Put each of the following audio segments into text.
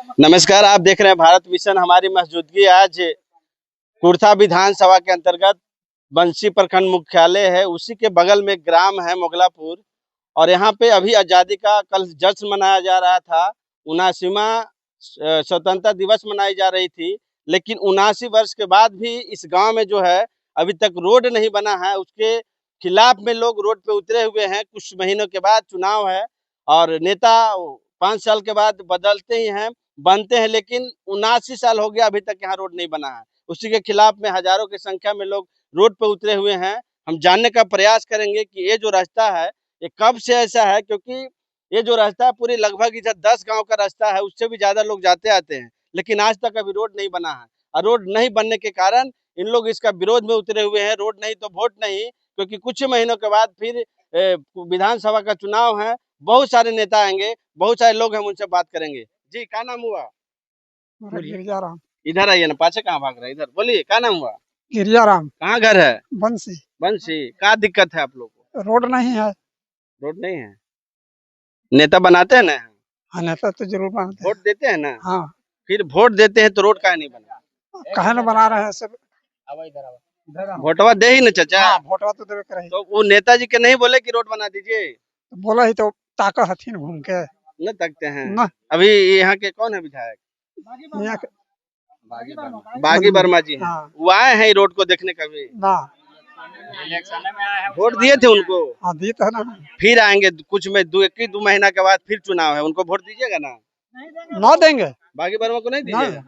नमस्कार, आप देख रहे हैं भारत मिशन। हमारी मौजूदगी आज कुर्था विधानसभा के अंतर्गत बंसी प्रखंड मुख्यालय है, उसी के बगल में ग्राम है मोगलापुर। और यहाँ पे अभी आज़ादी का कल जश्न मनाया जा रहा था। 79वां स्वतंत्रता दिवस मनाई जा रही थी, लेकिन 79 वर्ष के बाद भी इस गांव में जो है अभी तक रोड नहीं बना है। उसके खिलाफ में लोग रोड पे उतरे हुए हैं। कुछ महीनों के बाद चुनाव है और नेता 5 साल के बाद बदलते ही हैं, बनते हैं, लेकिन 79 साल हो गया अभी तक यहाँ रोड नहीं बना है। उसी के खिलाफ में हजारों की संख्या में लोग रोड पे उतरे हुए हैं। हम जानने का प्रयास करेंगे कि ये जो रास्ता है ये कब से ऐसा है, क्योंकि ये जो रास्ता है पूरी लगभग इधर 10 गांव का रास्ता है, उससे भी ज्यादा लोग जाते आते हैं, लेकिन आज तक अभी रोड नहीं बना है। और रोड नहीं बनने के कारण इन लोग इसका विरोध में उतरे हुए हैं। रोड नहीं तो वोट नहीं, क्योंकि कुछ महीनों के बाद फिर विधानसभा का चुनाव है। बहुत सारे नेता आएंगे, बहुत सारे लोग हम उनसे बात करेंगे। जी, क्या नाम हुआ? गिरिजाराम। इधर आइए ना, पाछे कहाँ भाग रहे हैं? इधर बोलिए, क्या नाम हुआ? गिरिजाराम कहाँ घर है? बंसी। बंसी। क्या दिक्कत है आप लोग को? रोड नहीं है। रोड नहीं है। नेता बनाते हैं ना? हाँ, नेता तो जरूर बनाते हैं। वोट देते हैं ना? हाँ, फिर वोट देते हैं तो रोड काहे नहीं बना? कहे न बना रहे हैं सब। वोटवा दे ही ना चाचा। हाँ, वोटवा तो देवे करे। तो वो नेताजी के नहीं बोले कि रोड बना दीजिए? तो बोला ही तो ताका हथिन घूम के न तकते हैं। न। अभी यहाँ के कौन है विधायक? यहाँ के बागी वर्मा जी हैं। हाँ। वो आए हैं रोड को देखने कभी? ना। वोट दिए थे उनको? हाँ, दी तो है ना। फिर आएंगे कुछ में 2 महीना के बाद फिर चुनाव है, उनको वोट दीजिएगा ना? ना देंगे बागी वर्मा को नहीं ना। दीजिएगा?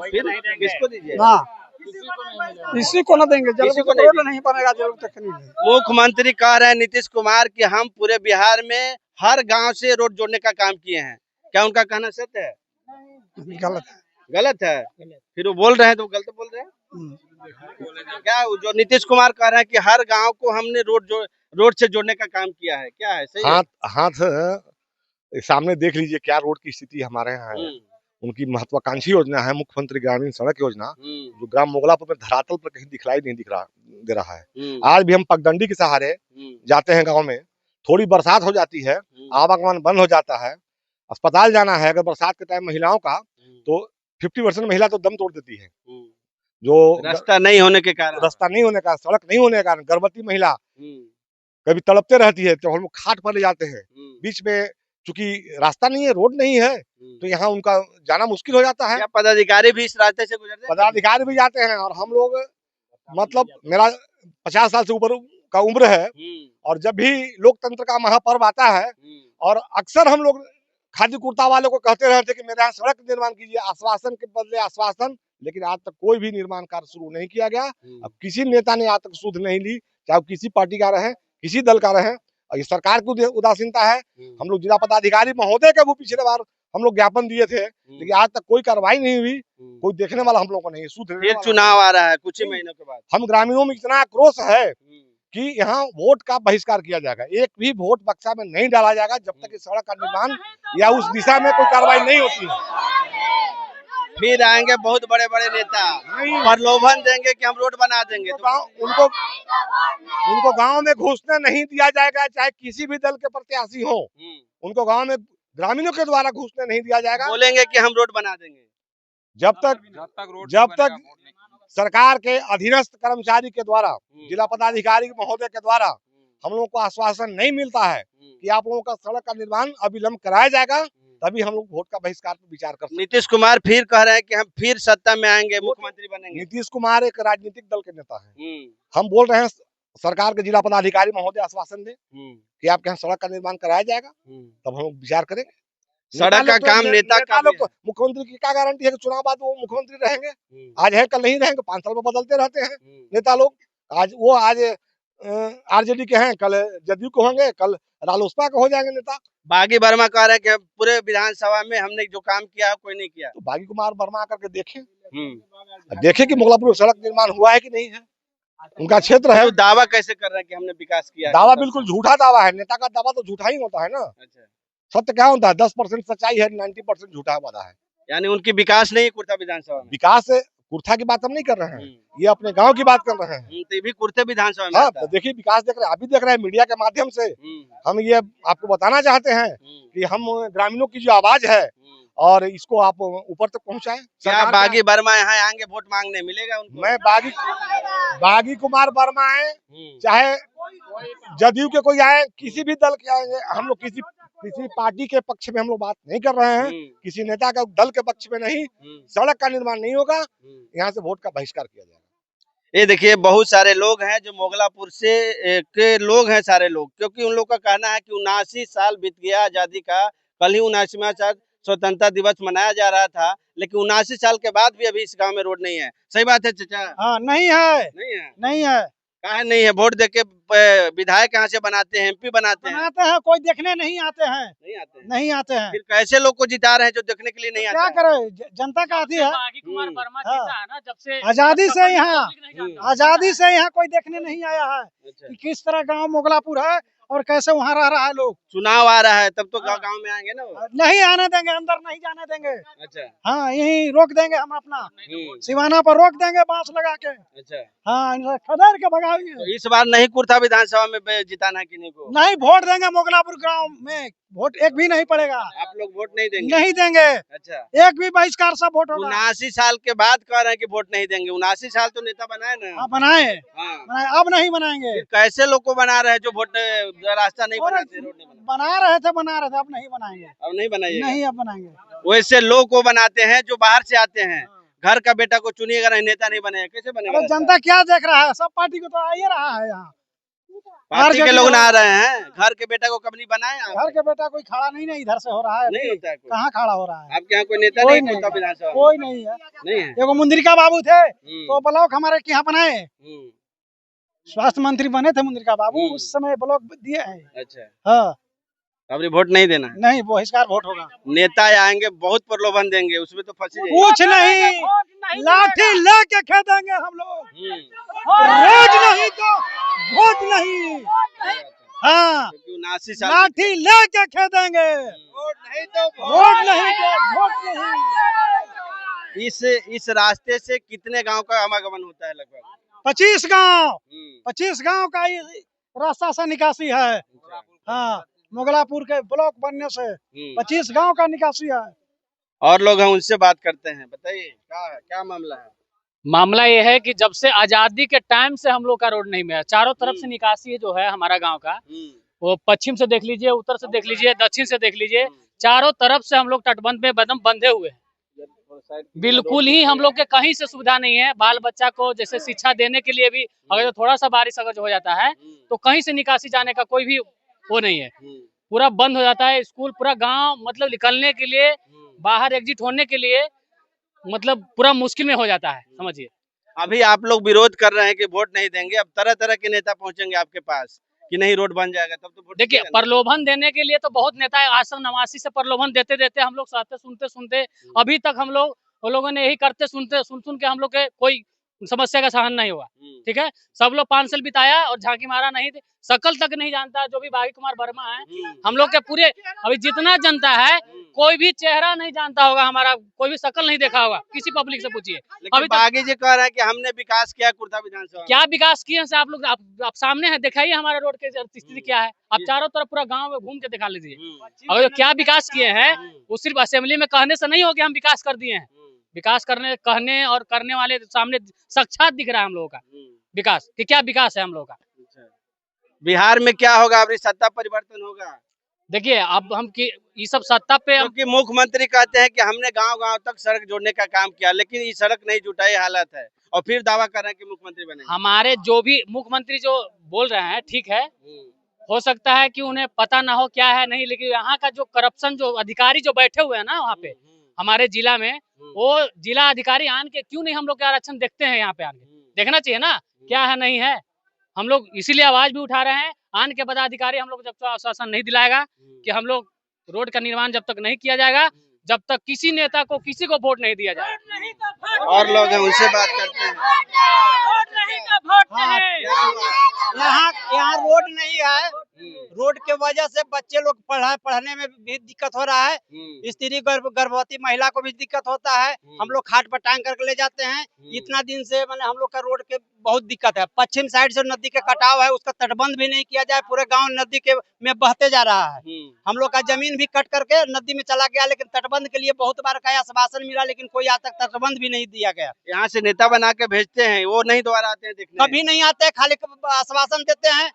फिर किसको दीजिए? ना, इसी को ना देंगे जब किसी को तक नहीं रोड नहीं बनेगा जब तक नहीं देंगे। मुख्यमंत्री कह रहे हैं नीतीश कुमार कि हम पूरे बिहार में हर गांव से रोड जोड़ने का काम किए हैं। क्या उनका कहना सत्य है? गलत है। गलत है? फिर वो बोल रहे हैं तो गलत बोल रहे हैं। क्या जो नीतीश कुमार कह रहे हैं कि हर गांव को हमने रोड से जोड़ने का काम किया है, क्या है? सही है? हाथ सामने देख लीजिए क्या रोड की स्थिति हमारे यहाँ है। उनकी महत्वाकांक्षी योजना है मुख्यमंत्री ग्रामीण सड़क योजना, जो ग्राम मोगलापुर में धरातल पर कहीं दिखलाई नहीं दे रहा है। आज भी हम पगडंडी के सहारे जाते हैं गांव में। थोड़ी बरसात हो जाती है, आवागमन बंद हो जाता है। अस्पताल जाना है अगर बरसात के टाइम महिलाओं का, तो 50% महिला तो दम तोड़ देती है। जो रास्ता नहीं होने के कारण, सड़क नहीं होने के कारण गर्भवती महिला कभी तड़पते रहती है, तो हम लोग खाट पर ले जाते हैं। बीच में चूंकि रास्ता नहीं है, रोड नहीं है, तो यहाँ उनका जाना मुश्किल हो जाता है। क्या पदाधिकारी भी इस रास्ते से गुजरते हैं? पदाधिकारी भी जाते हैं और हम लोग, मतलब मेरा 50 साल से ऊपर का उम्र है, और जब भी लोकतंत्र का महापर्व आता है और अक्सर हम लोग खादी कुर्ता वाले को कहते रहते कि मेरे यहाँ सड़क निर्माण कीजिए, आश्वासन के बदले आश्वासन, लेकिन आज तक कोई भी निर्माण कार्य शुरू नहीं किया गया। अब किसी नेता ने आज तक सुध नहीं ली, चाहे किसी पार्टी का रहे, किसी दल का रहे। और ये सरकार की उदासीनता है। हम लोग जिला पदाधिकारी महोदय के वो पिछले बार हम लोग ज्ञापन दिए थे, लेकिन आज तक कोई कार्रवाई नहीं हुई, कोई देखने वाला हम लोग को नहीं। फिर चुनाव आ रहा है कुछ ही महीनों के बाद। हम ग्रामीणों में इतना आक्रोश है कि यहाँ वोट का बहिष्कार किया जाएगा। एक भी वोट बक्सा में नहीं डाला जाएगा जब तक इस सड़क का निर्माण या उस दिशा में कोई कार्रवाई नहीं होती है। फिर आएंगे बहुत बड़े बड़े नेता, प्रलोभन देंगे कि हम रोड बना देंगे, तो उनको गांव में घुसने नहीं दिया जाएगा, चाहे किसी भी दल के प्रत्याशी हो। उनको गांव में ग्रामीणों के द्वारा घुसने नहीं दिया जाएगा। बोलेंगे कि हम रोड बना देंगे। जब तक सरकार के अधीनस्थ कर्मचारी के द्वारा, जिला पदाधिकारी महोदय के द्वारा हम लोगों को आश्वासन नहीं मिलता है कि आप लोगों का सड़क का निर्माण अविलंब कराया जाएगा, तभी हम लोग वोट का बहिष्कार पर विचार कर सकते हैं। नीतीश कुमार फिर कह रहे हैं कि हम फिर सत्ता में आएंगे, मुख्यमंत्री बनेंगे। नीतीश कुमार एक राजनीतिक दल के नेता है। हम बोल रहे हैं सरकार के जिला पदाधिकारी महोदय आश्वासन दे कि आपके यहाँ सड़क का निर्माण कराया जाएगा, तब हम विचार करेंगे। सड़क का काम नेता का लोग, तो मुख्यमंत्री की क्या गारंटी है कि चुनाव बाद वो मुख्यमंत्री रहेंगे? आज है कल नहीं रहेंगे, 5 साल में बदलते रहते हैं नेता लोग। आज आरजेडी के हैं, कल जदयू के होंगे, कल रालोसपा के हो जाएंगे नेता। बागी वर्मा कह रहे हैं कि पूरे विधानसभा में हमने जो काम किया है कोई नहीं किया। तो बागी कुमार वर्मा करके देखें कि मोगलापुर सड़क निर्माण हुआ है कि नहीं है। उनका क्षेत्र है। तो दावा कैसे कर रहे हैं कि हमने विकास किया? दावा बिल्कुल झूठा दावा है। नेता का दावा तो झूठा ही होता है ना। अच्छा, सत्य क्या होता है? 10% सच्चाई है, 90% झूठा वादा है। यानी उनकी विकास नहीं कुर्था विधानसभा में। विकास कुर्था की बात हम नहीं कर रहे हैं, ये अपने गांव की बात कर रहे हैं। तो ये भी कुर्थे विधानसभा में हाँ, तो देखिए विकास देख रहे हैं, अभी देख रहे हैं मीडिया के माध्यम से। हम ये आपको बताना चाहते हैं कि हम ग्रामीणों की जो आवाज है और इसको आप ऊपर तक पहुंचाएं। क्या सरकार बागी वर्मा यहाँ आएंगे वोट मांगने, मिलेगा उनको? मैं बागी कुमार वर्मा है, चाहे जदयू के कोई आए, किसी भी दल के आएंगे, हम लोग किसी पार्टी के पक्ष में हम लोग बात नहीं कर रहे हैं, किसी नेता का दल के पक्ष में नहीं। सड़क का निर्माण नहीं होगा, यहाँ से वोट का बहिष्कार किया जाएगा। ये देखिए बहुत सारे लोग हैं जो मोगलापुर से के लोग हैं, सारे लोग, क्योंकि उन लोग का कहना है कि 79 साल बीत गया आजादी का। कल ही 79वां स्वतंत्रता दिवस मनाया जा रहा था, लेकिन 79 साल के बाद भी अभी इस गांव में रोड नहीं है। सही बात है चाचा? हाँ, नहीं है, नहीं है। नहीं है। काहे नहीं है? वोट देके विधायक यहाँ से बनाते हैं, MP बनाते हैं, कोई देखने नहीं आते हैं, नहीं आते हैं। फिर कैसे लोग को जिता रहे हैं जो देखने के लिए नहीं आते? क्या करे, जनता का आती है। बागी कुमार वर्मा जीता है ना, जब से आजादी से यहाँ कोई देखने नहीं आया है कि किस तरह गांव मोगलापुर है और कैसे वहाँ रह रहा है लोग। चुनाव आ रहा है तब तो गांव में आएंगे ना वो? नहीं आने देंगे, अंदर नहीं जाने देंगे। अच्छा। हाँ, यहीं रोक देंगे हम अपना, सिवाना पर रोक देंगे बांस लगा के। अच्छा। हाँ, खदेड़ के भगाएंगे। तो इस बार नहीं कुर्था विधानसभा में जिताना है किन्हीं को? नहीं, वोट देंगे मोगलापुर गांव में, वोट एक भी नहीं पड़ेगा। आप लोग वोट नहीं देंगे? नहीं देंगे। अच्छा। एक भी बहिष्कार से वोट होगा। 79 साल के बाद कह रहे हैं कि वोट नहीं देंगे। 79 साल तो नेता बनाए ना? हाँ, बनाए। हाँ। अब नहीं बनाएंगे। कैसे लोग को बना रहे हैं जो वोट रास्ता नहीं बनाते, रोड नहीं बनाते? बना रहे थे, अब नहीं बनाएंगे। अब नहीं बनाइए? नहीं, अब बनाएंगे। वैसे लोग को बनाते हैं जो बाहर से आते हैं। घर का बेटा को चुनिएगा, नहीं नेता नहीं बनेगा, कैसे बनेगा? जनता क्या देख रहा है, सब पार्टी को तो आ ही रहा है यहाँ। पार्टी के लोग ना आ रहे हैं, घर के बेटा को कब नहीं बनाए? घर के बेटा कोई खड़ा नहीं, इधर से हो रहा है। नहीं होता है? कहाँ खड़ा हो रहा है? आपके यहाँ कोई नेता कोई नहीं? कोई नहीं है। नहीं है। एगो मुंद्रिका बाबू थे, तो ब्लॉक हमारे यहाँ बनाए, स्वास्थ्य मंत्री बने थे मुंद्रिका बाबू, उस समय ब्लॉक दिए हैं। अच्छा। हाँ, अब वोट नहीं देना? नहीं, बहिष्कार वोट होगा। नेता आएंगे, बहुत प्रलोभन देंगे, उसमें तो फंसी जाएगी। कुछ नहीं, लाठी लेके खेदेंगे हम लोग, रोज नहीं तो वोट नहीं। हाँ, 79 साल लाठी लेके खेदेंगे, वोट नहीं तो वोट नहीं। इस रास्ते से कितने गांव का आवागमन होता है? लगभग 25 गांव, 25 गांव का रास्ता से निकासी है। हाँ, मोगलापुर के ब्लॉक बनने से 25 गांव का निकासी है। और लोग हैं, उनसे बात करते हैं। बताइए क्या मामला है? मामला ये है कि जब से आजादी के टाइम से हम लोग का रोड नहीं मिला। चारों तरफ से निकासी जो है हमारा गांव का, वो पश्चिम से देख लीजिए, उत्तर से देख लीजिए, दक्षिण से देख लीजिए, चारों तरफ से हम लोग तटबंध में बदम बंधे हुए हैं। बिल्कुल ही हम लोग के कहीं से सुविधा नहीं है। बाल बच्चा को जैसे शिक्षा देने के लिए भी अगर थोड़ा सा बारिश अगर हो जाता है तो कहीं से निकासी जाने का कोई भी वो नहीं है, पूरा बंद हो जाता है। स्कूल पूरा गांव मतलब निकलने के लिए, बाहर एग्जिट होने के लिए मतलब पूरा मुश्किल में हो जाता है, समझिए। अभी आप लोग विरोध कर रहे हैं कि वोट नहीं देंगे, अब तरह तरह के नेता पहुंचेंगे आपके पास कि नहीं रोड बन जाएगा, तब तो देखिए प्रलोभन देने के लिए तो बहुत नेता आसन नवासी से प्रलोभन देते देते हम लोग सहते सुनते अभी तक हम लोगों ने यही करते सुन के हम लोग के कोई समस्या का सहन नहीं हुआ। ठीक है, सब लोग 5 साल बिताया और झांकी मारा नहीं, शकल तक नहीं जानता जो भी बागी कुमार वर्मा है। हम लोग के पूरे अभी जितना जनता है कोई भी चेहरा नहीं जानता होगा हमारा, कोई भी शकल नहीं देखा होगा, किसी पब्लिक से पूछिए। अभी बागी जी कह रहे हैं कि हमने विकास किया कुर्था विधानसभा। क्या विकास किए हैं आप लोग? आप सामने है, दिखाइए हमारे रोड के स्थिति क्या है। आप चारों तरफ पूरा गाँव में घूम के दिखा लीजिए। अगर क्या विकास किए हैं वो सिर्फ असेंबली में कहने से नहीं हो कि हम विकास कर दिए हैं। विकास कहने और करने वाले सामने साक्षात दिख रहा है हम लोगों का विकास कि क्या विकास है हम लोगों का। बिहार में क्या होगा? अभी सत्ता परिवर्तन होगा। देखिए अब हम की ये सब सत्ता पे, क्योंकि मुख्यमंत्री कहते हैं कि हमने गांव-गांव तक सड़क जोड़ने का काम किया, लेकिन ये सड़क नहीं जुटाई हालत है, और फिर दावा कर रहे हैं कि मुख्यमंत्री बनेंगे। हमारे जो भी मुख्यमंत्री जो बोल रहे हैं ठीक है, हो सकता है कि उन्हें पता ना हो क्या है नहीं, लेकिन यहाँ का जो करप्शन जो अधिकारी जो बैठे हुए हैं ना वहाँ पे हमारे जिला में, वो जिला अधिकारी आन के क्यों नहीं हम लोग के आरक्षण देखते हैं? यहाँ पे आके देखना चाहिए ना क्या है नहीं है। हम लोग इसीलिए आवाज भी उठा रहे हैं। आन के पदाधिकारी हम लोग जब तक आश्वासन नहीं दिलाएगा कि हम लोग रोड का निर्माण जब तक नहीं किया जाएगा, जब तक किसी नेता को किसी को वोट नहीं दिया जाएगा। और लोग हैं, उनसे बात करते हैं। यहाँ रोड नहीं है, रोड के वजह से बच्चे लोग पढ़ने में भी दिक्कत हो रहा है। स्त्री गर्भवती महिला को भी दिक्कत होता है। हम लोग खाट पर टांग करके ले जाते हैं। इतना दिन से मैंने हम लोग का रोड के बहुत दिक्कत है। पश्चिम साइड से नदी के कटाव है, उसका तटबंध भी नहीं किया जाए, पूरे गांव नदी के में बहते जा रहा है। हम लोग का जमीन भी कट करके नदी में चला गया, लेकिन तटबंध के लिए बहुत बार का आश्वासन मिला, लेकिन कोई आज तक तटबंध भी नहीं दिया गया। यहाँ से नेता बना के भेजते हैं, वो नहीं दोबारा आते हैं देखने? कभी नहीं आते, खाली आश्वासन देते हैं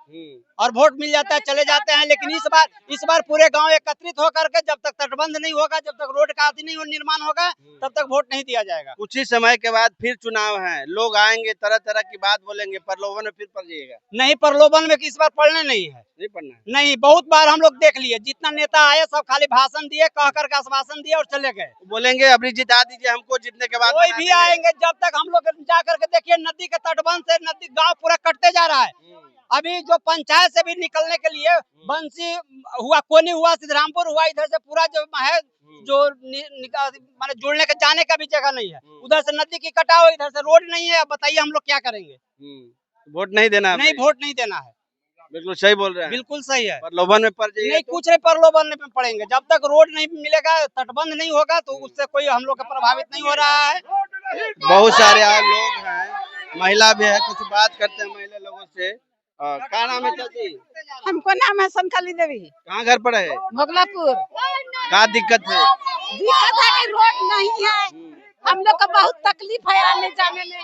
और वोट मिल जाता है, चले जाते हैं। लेकिन इस बार पूरे गांव एकत्रित होकर के जब तक तटबंध नहीं होगा, जब तक रोड का नहीं निर्माण होगा, तब तक वोट नहीं दिया जाएगा। कुछ ही समय के बाद फिर चुनाव है, लोग आएंगे, तरह तरह की बात बोलेंगे, प्रलोभन में फिर पड़ जाइएगा? नहीं, प्रलोभन में इस बार पढ़ने नहीं है। नहीं पढ़ना? नहीं, बहुत बार हम लोग देख लिए, जितना नेता आए सब खाली भाषण दिए, कह कर के आश्वासन दिए और चले गए। बोलेंगे अभी जिता दीजिए हमको, जीतने के बाद कोई भी आएंगे, जब तक हम लोग जा करके देखिए नदी के तटबंध से नदी गांव पूरा कटते जा रहा है। अभी जो पंचायत से भी निकलने के लिए बंसी हुआ, कोनी हुआ, सिद्धरामपुर हुआ, इधर से पूरा जो है जो माने जुड़ने के जाने का भी जगह नहीं है। उधर से नदी की कटाव, इधर से रोड नहीं है। अब बताइए हम लोग क्या करेंगे? वोट नहीं देना है? नहीं, वोट नहीं देना है। बिल्कुल सही बोल रहे हैं। बिल्कुल सही है। प्रलोभन में पड़ जाइए? नहीं, कुछ नहीं प्रलोभन में पड़ेंगे। जब तक रोड नहीं मिलेगा, तटबंध नहीं होगा, तो उससे कोई हम लोग का प्रभावित नहीं हो रहा है। बहुत सारे और लोग हैं, महिला भी है, कुछ बात करते हैं महिला लोगों से। क्या नाम है चाची? हमको नाम है संकाली देवी। कहाँ घर पर है? मोगलापुर। क्या दिक्कत है? दिक्कत है कि रोड नहीं है, हम लोग का बहुत तकलीफ है आने जाने में।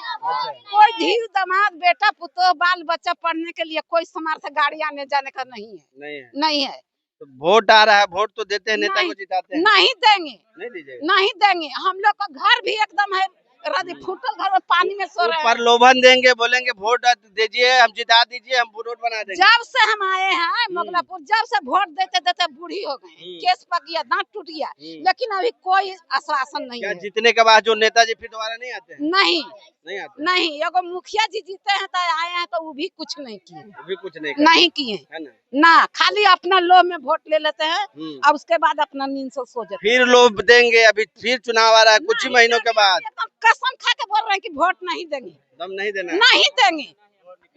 कोई धीर दामाद बेटा पुतो बाल बच्चा पढ़ने के लिए कोई समर्थ गाड़ी आने जाने का नहीं है। नहीं है। तो वोट आ रहा है, वोट तो देते हैं, नेता को जिताते हैं? नहीं देंगे। नहीं दीजिएगा? नहीं देंगे। हम लोग का घर भी एकदम है फूटल, घर में पानी में सो रहे हैं। प्रलोभन देंगे, बोलेंगे वोट दीजिए, हम जिता दीजिए, हम रोड बना देंगे। जब से हम आए हैं मोगलापुर, जब से वोट देते देते बूढ़ी हो गए, केस पक गया, दांत टूट गया, लेकिन अभी कोई आश्वासन नहीं है। जीतने के बाद जो नेताजी फिर दोबारा नहीं आते हैं? नहीं आते? नहीं, एगो मुखिया जी जीते हैं तो आए हैं, तो वो भी कुछ नहीं किए। अभी कुछ नहीं किए है ना, खाली अपना लोभ में वोट ले लेते हैं और उसके बाद अपना नींद से सो जाते हैं। फिर लोग देंगे, अभी फिर चुनाव आ रहा है कुछ ही महीनों के बाद। कसम खा के बोल रहे हैं कि वोट नहीं देंगे। दम नहीं देना? नहीं देंगे,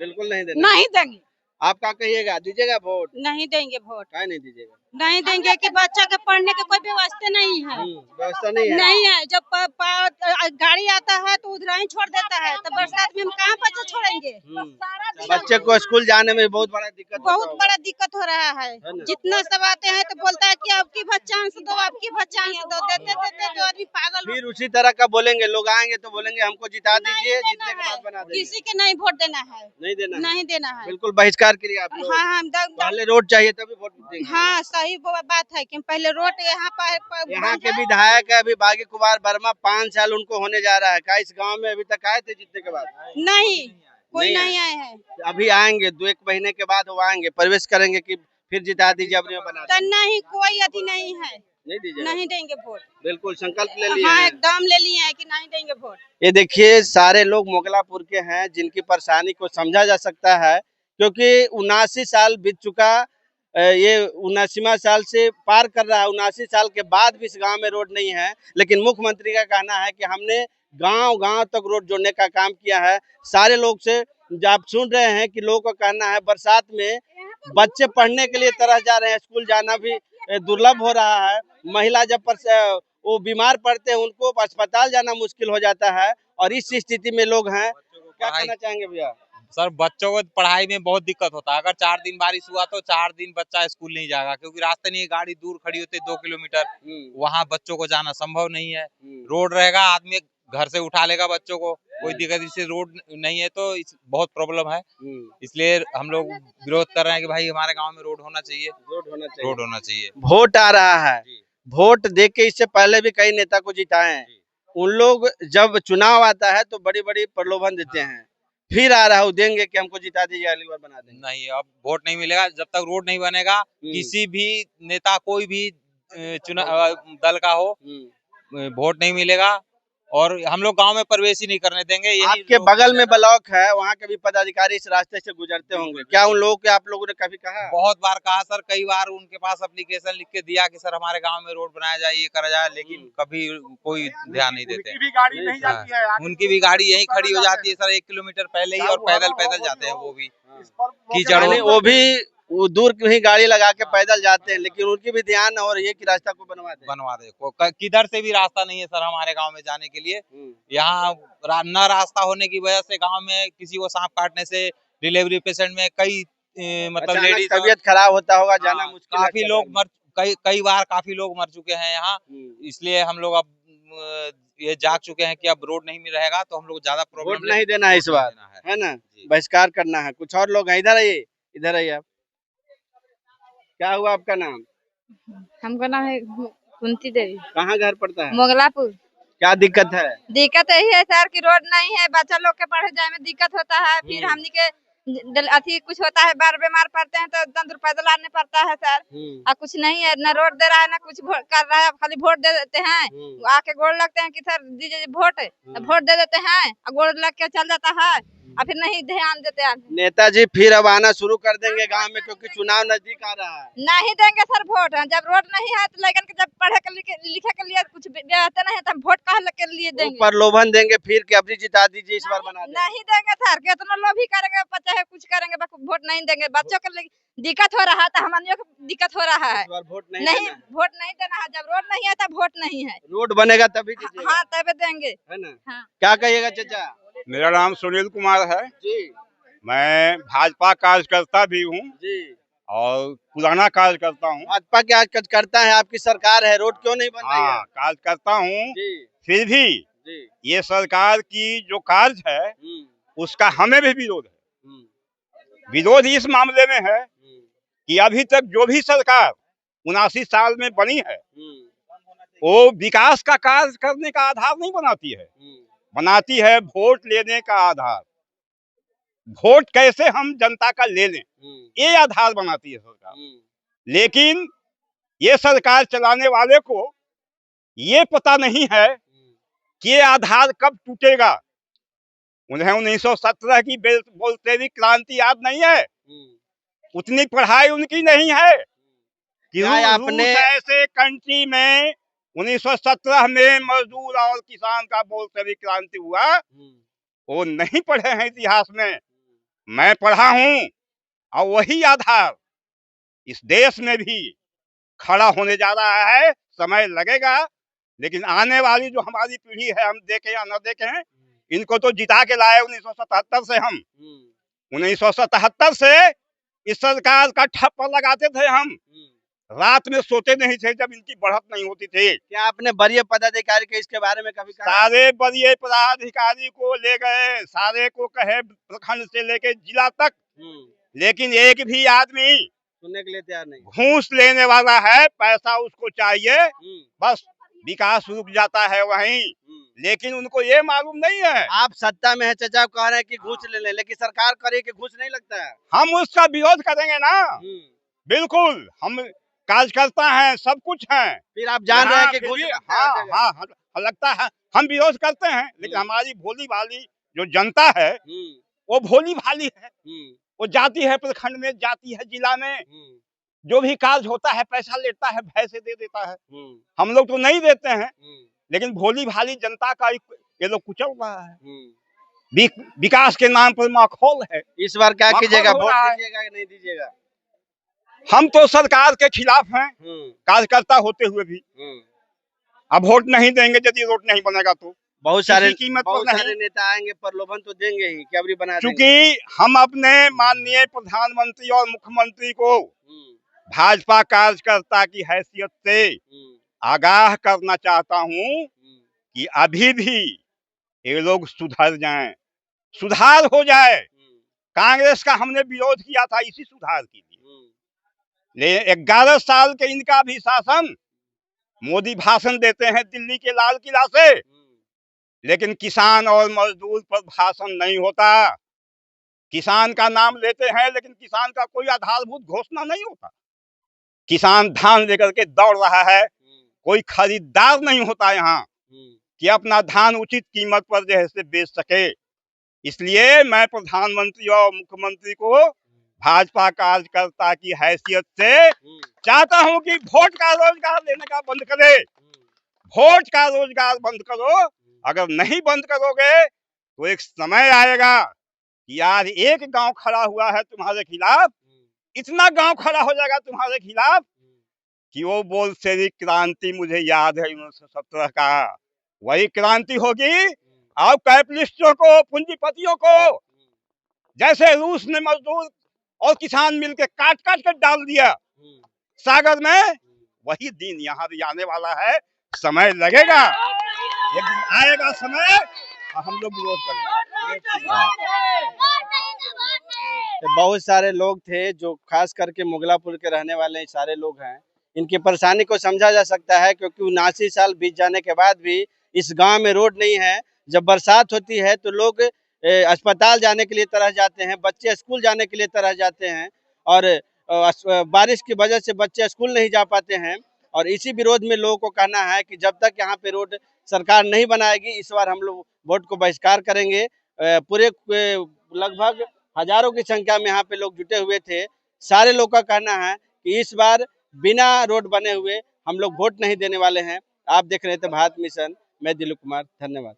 बिल्कुल नहीं देना। नहीं देंगे। आप क्या कहिएगा, दीजिएगा वोट? नहीं देंगे वोट। क्या नहीं दीजिएगा? नहीं देंगे कि बच्चा के पढ़ने के कोई व्यवस्था नहीं है। व्यवस्था नहीं है? नहीं है। जब गाड़ी आता है तो उधर ही छोड़ देता है, तो बरसात में हम कहाँ बच्चा छोड़ेंगे? बच्चे को स्कूल जाने में बहुत बड़ा दिक्कत हो रहा है। जितना सब आते हैं तो बोलता है कि आपकी चांस दो, आपकी चांस दो, देते देते तो आदमी पागल। फिर उसी तरह का बोलेंगे, लोग आएंगे तो बोलेंगे हमको जिता दीजिए, जीतने के बाद बना देंगे। किसी के नहीं वोट देना है। नहीं देना? नहीं देना है। बिल्कुल बहिष्कार करिए आप लोग। हाँ, पहले रोड चाहिए तभी वोट देंगे। हाँ, सही बात है कि पहले रोड यहाँ के विधायक है अभी बागी कुमार वर्मा, 5 साल उनको होने जा रहा है। क्या इस गांव में अभी तक आए थे जीतने के बाद? नहीं, कोई नहीं आए हैं। अभी आएंगे, 2-1 महीने के बाद वो आएंगे, प्रवेश करेंगे कि फिर जिता दीजिए अपने बना तो नहीं, कोई अति नहीं है। नहीं दीजिए? नहीं देंगे वोट। बिल्कुल संकल्प ले लिए? हाँ, एकदम ले लिए हैं कि नहीं देंगे वोट। ये देखिए सारे लोग मोगलापुर के हैं जिनकी परेशानी को समझा जा सकता है, क्योंकि 79 साल बीत चुका, ये 79वां साल से पार कर रहा है। 79 साल के बाद भी इस गांव में रोड नहीं है, लेकिन मुख्यमंत्री का कहना है कि हमने गांव-गांव तक रोड जोड़ने का काम किया है। सारे लोग से आप सुन रहे हैं कि लोगों का कहना है बरसात में बच्चे पढ़ने के लिए तरस जा रहे हैं, स्कूल जाना भी दुर्लभ हो रहा है। महिला जब वो बीमार पड़ते हैं उनको अस्पताल जाना मुश्किल हो जाता है, और इस स्थिति में लोग हैं। क्या कहना चाहेंगे भैया? सर, बच्चों को पढ़ाई में बहुत दिक्कत होता है। अगर 4 दिन बारिश हुआ तो 4 दिन बच्चा स्कूल नहीं जाएगा, क्योंकि रास्ते नहीं, गाड़ी दूर खड़ी होती है 2 किलोमीटर, वहाँ बच्चों को जाना संभव नहीं है। रोड रहेगा, आदमी घर से उठा लेगा बच्चों को, कोई दिक्कत। इससे रोड नहीं है तो बहुत प्रॉब्लम है, इसलिए हम लोग विरोध कर रहे हैं कि भाई हमारे गाँव में रोड होना चाहिए। रोड होना चाहिए। वोट आ रहा है, वोट दे के इससे पहले भी कई नेता को जिताए हैं। उन लोग जब चुनाव आता है तो बड़ी-बड़ी प्रलोभन देते हैं, फिर आ रहा है देंगे कि हमको जिता दीजिए, अगली बार बना देंगे। नहीं, अब वोट नहीं मिलेगा जब तक रोड नहीं बनेगा। किसी भी नेता, कोई भी चुनाव दल का हो, वोट नहीं मिलेगा, और हम लोग गांव में प्रवेश ही नहीं करने देंगे। आपके बगल में ब्लॉक है, वहाँ के भी पदाधिकारी इस रास्ते से गुजरते होंगे, क्या उन लोगों के आप लोगों ने कभी कहा? बहुत बार कहा सर, कई बार उनके पास एप्लीकेशन लिख के दिया कि सर हमारे गांव में रोड बनाया जाए, ये करा जाए, लेकिन कभी कोई ध्यान नहीं देते। उनकी भी गाड़ी नहीं जाती है, उनकी भी गाड़ी यहीं खड़ी हो जाती है सर, 1 किलोमीटर पहले ही, और पैदल जाते हैं वो भी। कीचड़ वो भी वो दूर कहीं गाड़ी लगा के पैदल जाते हैं, लेकिन उनकी भी ध्यान और ये कि रास्ता को बनवा दे। किधर से भी रास्ता नहीं है सर हमारे गांव में जाने के लिए। यहाँ न रास्ता होने की वजह से गांव में किसी को सांप काटने से डिलीवरी पेशेंट में कई मतलब लेडीज तबीयत खराब होता होगा, जाना मुश्किल। काफी लोग कई बार काफी लोग मर चुके हैं यहाँ। इसलिए हम लोग अब ये जाग चुके हैं कि अब रोड नहीं मिल रहेगा तो हम लोग ज्यादा प्रॉब्लम नहीं देना है इस बार, है ना, बहिष्कार करना है। कुछ और लोग हैं, इधर आइए, इधर आइए आप। क्या हुआ आपका नाम? हमको नाम है कुंती देवी। कहाँ घर पड़ता है? मोगलापुर। क्या दिक्कत है? दिक्कत यही है सर कि रोड नहीं है, बच्चा लोग के पढ़े जाए में दिक्कत होता है। फिर हमनी के अथी कुछ होता है, बार बीमार पड़ते हैं तो इतना दूर पैदल आने पड़ता है सर। और कुछ नहीं है, न रोड दे रहा है, न कुछ कर रहा है, खाली वोट दे देते हैं। आके गोड़ लगते हैं कि सर दीजिए वोट, वोट दे देते हैं और गोड़ लग के चल जाता है और फिर नहीं ध्यान देते हैं। नेताजी फिर अब आना शुरू कर देंगे गांव में, क्योंकि चुनाव नजदीक आ रहा है। नहीं देंगे सर वोट, जब रोड नहीं है तो लेकिन जब पढ़े के लिखे के लिए कुछ व्यवस्था नहीं है तो वोट कहाँ के लिए देंगे? प्रलोभन देंगे फिर कि अबरी जिता दीजिए, इस बार बना देंगे। नहीं देंगे सर, कितना लोग भी करेंगे, बच्चे है कुछ करेंगे, वोट नहीं देंगे। बच्चों के लिए दिक्कत हो रहा है तो हमारे को दिक्कत हो रहा है। वोट नहीं वोट नहीं देना है, जब रोड नहीं है तब वोट नहीं है। रोड बनेगा तभी दीजिएगा। हाँ तभी देंगे, है ना? हाँ। क्या कहिएगा चाचा? मेरा नाम सुनील कुमार है जी। मैं भाजपा कार्यकर्ता भी हूँ जी। और पुराना कार्यकर्ता हूँ। भाजपा क्या करता है? आपकी सरकार है, रोड क्यों नहीं बन रही है? कार्यकर्ता हूँ, जी। फिर भी जी। ये सरकार की जो कार्य है उसका हमें भी विरोध है। विरोध इस मामले में है कि अभी तक जो भी सरकार 79 साल में बनी है वो विकास का कार्य करने का आधार नहीं बनाती है, बनाती है वोट लेने का आधार। वोट कैसे हम जनता का ले लें, ये आधार बनाती है सरकार। लेकिन ये सरकार चलाने वाले को ये पता नहीं है कि ये आधार कब टूटेगा। उन्हें 1917 की बोल्शेविक क्रांति याद नहीं है, उतनी पढ़ाई उनकी नहीं है कि आपने ऐसे कंट्री में 1917 में मजदूर और किसान का बोल्शेविक क्रांति हुआ, वो नहीं पढ़े हैं इतिहास में। मैं पढ़ा हूँ और वही आधार इस देश में भी खड़ा होने जा रहा है। समय लगेगा, लेकिन आने वाली जो हमारी पीढ़ी है, हम देखें या न देखें, इनको तो जिता के लाए 1977 से। हम 1977 से इस सरकार का ठप्पा लगाते थे, हम रात में सोते नहीं थे जब इनकी बढ़त नहीं होती थी। क्या आपने वरीय पदाधिकारी के इसके बारे में कभी कहा? सारे वरीय पदाधिकारी को ले गए, सारे को कहे प्रखंड से लेके जिला तक, लेकिन एक भी आदमी सुनने के लिए तैयार नहीं। घूस लेने वाला है, पैसा उसको चाहिए, बस विकास रुक जाता है वहीं। लेकिन उनको ये मालूम नहीं है। आप सत्ता में है चाचा, कह रहे हैं कि घूस ले लें, लेकिन सरकार करे कि घूस नहीं लगता है। हम उसका विरोध करेंगे ना, बिल्कुल। हम कार्यकर्ता हैं, सब कुछ हैं। फिर आप जान रहे हैं कि घूस हाँ लगता है, हम विरोध करते हैं, लेकिन हमारी भोली भाली जो जनता है वो भोली भाली है। वो जाती है प्रखंड में, जाती है जिला में, जो भी कार्य होता है पैसा लेता है, भय से दे देता है। हम लोग तो नहीं देते हैं, लेकिन भोली भाली जनता का ये लोग कुचल रहा है। विकास के नाम पर माखौल है। इस बार क्या कीजिएगा, वोट दीजिएगा कि नहीं दीजिएगा? हम तो सरकार के खिलाफ हैं, कार्यकर्ता होते हुए भी। अब वोट नहीं देंगे यदि रोड नहीं बनेगा तो। बहुत सारे नेता आएंगे, प्रलोभन तो देंगे ही कि अबरी बना देंगे। क्योंकि हम अपने माननीय प्रधानमंत्री और मुख्यमंत्री को भाजपा कार्यकर्ता की हैसियत से आगाह करना चाहता हूं कि अभी भी ये लोग सुधर जाएं, सुधार हो जाए। कांग्रेस का हमने विरोध किया था इसी सुधार के लिए। 11 साल के इनका भी शासन, मोदी भाषण देते हैं दिल्ली के लाल किला से, लेकिन किसान और मजदूर पर भाषण नहीं होता। किसान का नाम लेते हैं, लेकिन किसान का कोई आधारभूत घोषणा नहीं होता। किसान धान लेकर के दौड़ रहा है, कोई खरीदार नहीं होता यहाँ कि अपना धान उचित कीमत पर जो है से बेच सके। इसलिए मैं प्रधानमंत्री और मुख्यमंत्री को भाजपा कार्यकर्ता की हैसियत से चाहता हूं कि वोट का रोजगार लेने का बंद करे, वोट का रोजगार बंद करो। अगर नहीं बंद करोगे तो एक समय आएगा कि यार एक गांव खड़ा हुआ है तुम्हारे खिलाफ, इतना गांव खड़ा हो जाएगा तुम्हारे खिलाफ कि वो बोल्शेविक क्रांति मुझे याद है 1917 का, वही क्रांति होगी। और कैपिटलिस्टों को, पूंजीपतियों को जैसे रूस ने मजदूर और किसान मिलकर काट काट कर डाल दिया सागर में, वही दिन यहाँ भी आने वाला है। समय लगेगा, एक दिन आएगा समय और हम लोग विरोध करेंगे। बहुत सारे लोग थे जो खास करके मोगलापुर के रहने वाले सारे लोग हैं। इनकी परेशानी को समझा जा सकता है क्योंकि 79 साल बीत जाने के बाद भी इस गांव में रोड नहीं है। जब बरसात होती है तो लोग अस्पताल जाने के लिए तरह जाते हैं, बच्चे स्कूल जाने के लिए तरह जाते हैं और बारिश की वजह से बच्चे स्कूल नहीं जा पाते हैं। और इसी विरोध में लोगों को कहना है कि जब तक यहाँ पे रोड सरकार नहीं बनाएगी, इस बार हम लोग वोट को बहिष्कार करेंगे। पूरे लगभग हजारों की संख्या में यहाँ पे लोग जुटे हुए थे। सारे लोग का कहना है कि इस बार बिना रोड बने हुए हम लोग वोट नहीं देने वाले हैं। आप देख रहे थे भारत मिशन, मैं दिलीप कुमार, धन्यवाद।